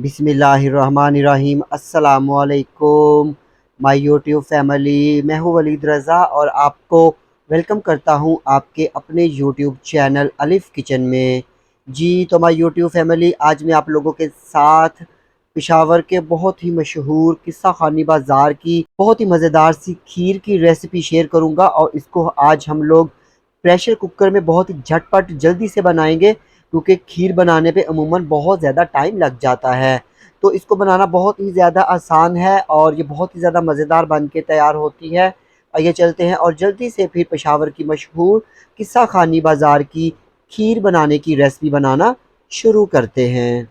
बिस्मिल्लाहिर्रहमानिर्रहीम। अस्सलामुअलैकुम my YouTube family. मैं हूँ वलीद रज़ा और आपको वेलकम करता हूँ आपके अपने यूट्यूब चैनल अलिफ़ किचन में। जी तो माय यूट्यूब फैमिली, आज मैं आप लोगों के साथ पेशावर के बहुत ही मशहूर किस्सा खानी बाज़ार की बहुत ही मज़ेदार सी खीर की रेसिपी शेयर करूँगा और इसको आज हम लोग प्रेशर कुकर में बहुत ही झटपट जल्दी से बनाएंगे, क्योंकि खीर बनाने पे अमूमन बहुत ज़्यादा टाइम लग जाता है। तो इसको बनाना बहुत ही ज़्यादा आसान है और ये बहुत ही ज़्यादा मज़ेदार बन के तैयार होती है। आइए चलते हैं और जल्दी से फिर पेशावर की मशहूर किस्सा खानी बाज़ार की खीर बनाने की रेसिपी बनाना शुरू करते हैं।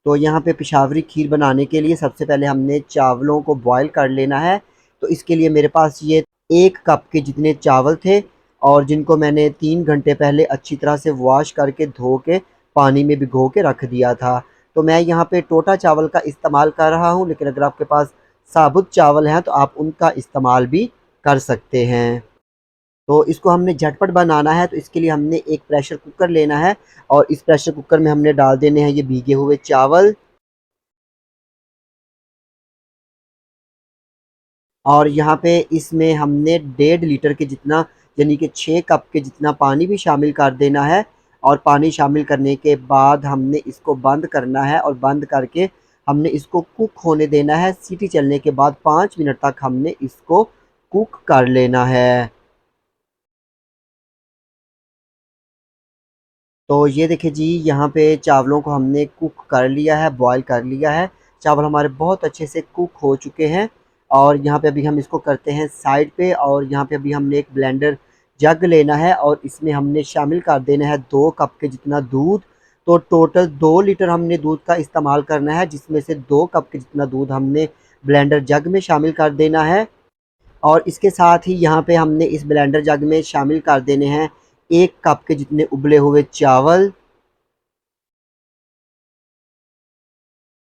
तो यहाँ पे पेशावरी खीर बनाने के लिए सबसे पहले हमने चावलों को बॉयल कर लेना है। तो इसके लिए मेरे पास ये 1 कप के जितने चावल थे और जिनको मैंने 3 घंटे पहले अच्छी तरह से वॉश करके धो के पानी में भिगो के रख दिया था। तो मैं यहाँ पे टोटा चावल का इस्तेमाल कर रहा हूँ, लेकिन अगर आपके पास साबुत चावल हैं तो आप उनका इस्तेमाल भी कर सकते हैं। तो इसको हमने झटपट बनाना है, तो इसके लिए हमने एक प्रेशर कुकर लेना है और इस प्रेशर कुकर में हमने डाल देने हैं ये भीगे हुए चावल। और यहाँ पे इसमें हमने 1.5 लीटर के जितना, यानी कि 6 कप के जितना पानी भी शामिल कर देना है। और पानी शामिल करने के बाद हमने इसको बंद करना है और बंद करके हमने इसको कुक होने देना है। सीटी चलने के बाद 5 मिनट तक हमने इसको कुक कर लेना है। तो ये देखिए जी, यहाँ पे चावलों को हमने कुक कर लिया है, बॉयल कर लिया है। चावल हमारे बहुत अच्छे से कुक हो चुके हैं और यहाँ पे अभी हम इसको करते हैं साइड पे। और यहाँ पे अभी हमने एक ब्लेंडर जग लेना है और इसमें हमने शामिल कर देना है 2 कप के जितना दूध। तो टोटल 2 लीटर हमने दूध का इस्तेमाल करना है, जिसमें से 2 कप के जितना दूध हमने ब्लेंडर जग में शामिल कर देना है। और इसके साथ ही यहाँ पे हमने इस ब्लेंडर जग में शामिल कर देने हैं 1 कप के जितने उबले हुए चावल।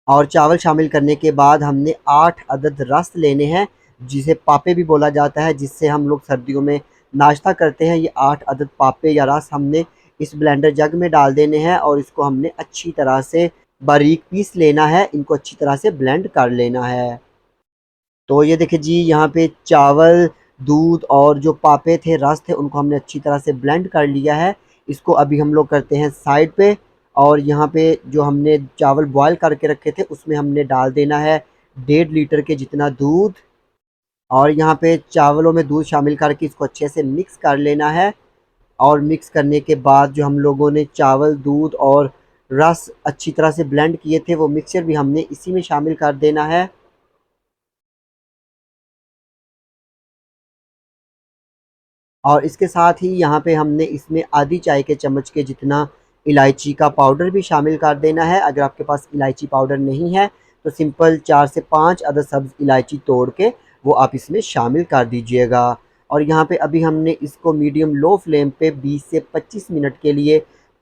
और चावल शामिल करने के बाद हमने 8 अदद रस लेने हैं, जिसे पापे भी बोला जाता है, जिससे हम लोग सर्दियों में नाश्ता करते हैं। ये 8 अदद पापे या रस हमने इस ब्लेंडर जग में डाल देने हैं और इसको हमने अच्छी तरह से बारीक पीस लेना है, इनको अच्छी तरह से ब्लेंड कर लेना है। तो ये देखिए जी, यहाँ पे चावल, दूध और जो पापे थे, रस थे, उनको हमने अच्छी तरह से ब्लेंड कर लिया है। इसको अभी हम लोग करते हैं साइड पे। और यहाँ पे जो हमने चावल बॉयल करके रखे थे उसमें हमने डाल देना है 1.5 लीटर के जितना दूध। और यहाँ पे चावलों में दूध शामिल करके इसको अच्छे से मिक्स कर लेना है। और मिक्स करने के बाद जो हम लोगों ने चावल, दूध और रस अच्छी तरह से ब्लेंड किए थे, वो मिक्सचर भी हमने इसी में शामिल कर देना है। और इसके साथ ही यहाँ पे हमने इसमें आधी चाय के चम्मच के जितना इलायची का पाउडर भी शामिल कर देना है। अगर आपके पास इलायची पाउडर नहीं है तो सिंपल 4 से 5 अदद सब्ज़ इलायची तोड़ के वो आप इसमें शामिल कर दीजिएगा। और यहाँ पे अभी हमने इसको मीडियम लो फ्लेम पे 20 से 25 मिनट के लिए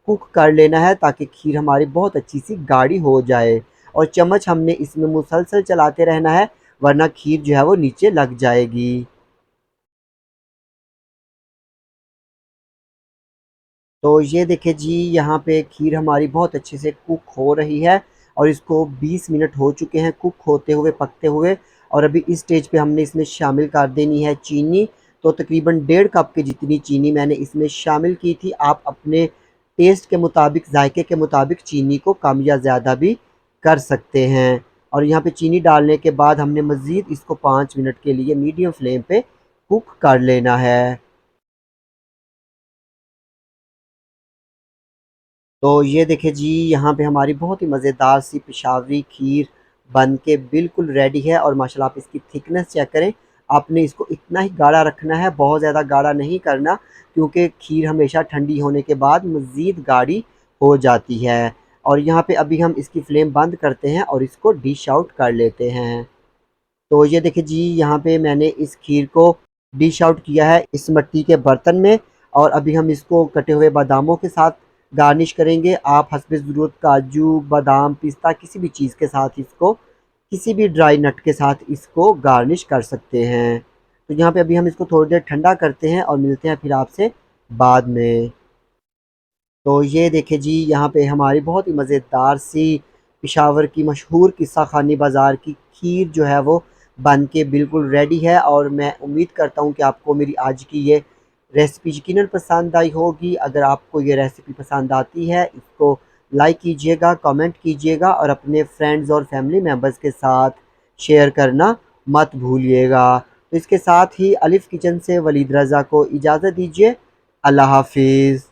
कुक कर लेना है, ताकि खीर हमारी बहुत अच्छी सी गाढ़ी हो जाए। और चम्मच हमने इसमें मुसलसल चलाते रहना है, वरना खीर जो है वो नीचे लग जाएगी। तो ये देखिए जी, यहाँ पे खीर हमारी बहुत अच्छे से कुक हो रही है और इसको 20 मिनट हो चुके हैं कुक होते हुए, पकते हुए। और अभी इस स्टेज पे हमने इसमें शामिल कर देनी है चीनी। तो तकरीबन 1.5 कप की जितनी चीनी मैंने इसमें शामिल की थी। आप अपने टेस्ट के मुताबिक, जायके के मुताबिक चीनी को कम या ज़्यादा भी कर सकते हैं। और यहाँ पे चीनी डालने के बाद हमने मज़ीद इसको 5 मिनट के लिए मीडियम फ्लेम पे कुक कर लेना है। तो ये देखिए जी, यहाँ पे हमारी बहुत ही मज़ेदार सी पेशावरी खीर बन के बिल्कुल रेडी है। और माशाल्लाह आप इसकी थिकनेस चेक करें। आपने इसको इतना ही गाढ़ा रखना है, बहुत ज़्यादा गाढ़ा नहीं करना, क्योंकि खीर हमेशा ठंडी होने के बाद मज़ीद गाढ़ी हो जाती है। और यहाँ पे अभी हम इसकी फ्लेम बंद करते हैं और इसको डिश आउट कर लेते हैं। तो ये देखिए जी, यहाँ पे मैंने इस खीर को डिश आउट किया है इस मिट्टी के बर्तन में। और अभी हम इसको कटे हुए बादामों के साथ गार्निश करेंगे। आप हस्बे ज़रूरत काजू, बादाम, पिस्ता किसी भी चीज़ के साथ इसको, किसी भी ड्राई नट के साथ इसको गार्निश कर सकते हैं। तो यहाँ पे अभी हम इसको थोड़ी देर ठंडा करते हैं और मिलते हैं फिर आपसे बाद में। तो ये देखिए जी, यहाँ पे हमारी बहुत ही मज़ेदार सी पेशावर की मशहूर किस्सा खानी बाज़ार की खीर जो है वो बन के बिल्कुल रेडी है। और मैं उम्मीद करता हूँ कि आपको मेरी आज की ये रेसिपी यकीनन पसंद आई होगी। अगर आपको ये रेसिपी पसंद आती है, इसको लाइक कीजिएगा, कमेंट कीजिएगा और अपने फ्रेंड्स और फैमिली मेम्बर्स के साथ शेयर करना मत भूलिएगा। तो इसके साथ ही अलिफ किचन से वलीद रज़ा को इजाज़त दीजिए। अल्लाह हाफिज़।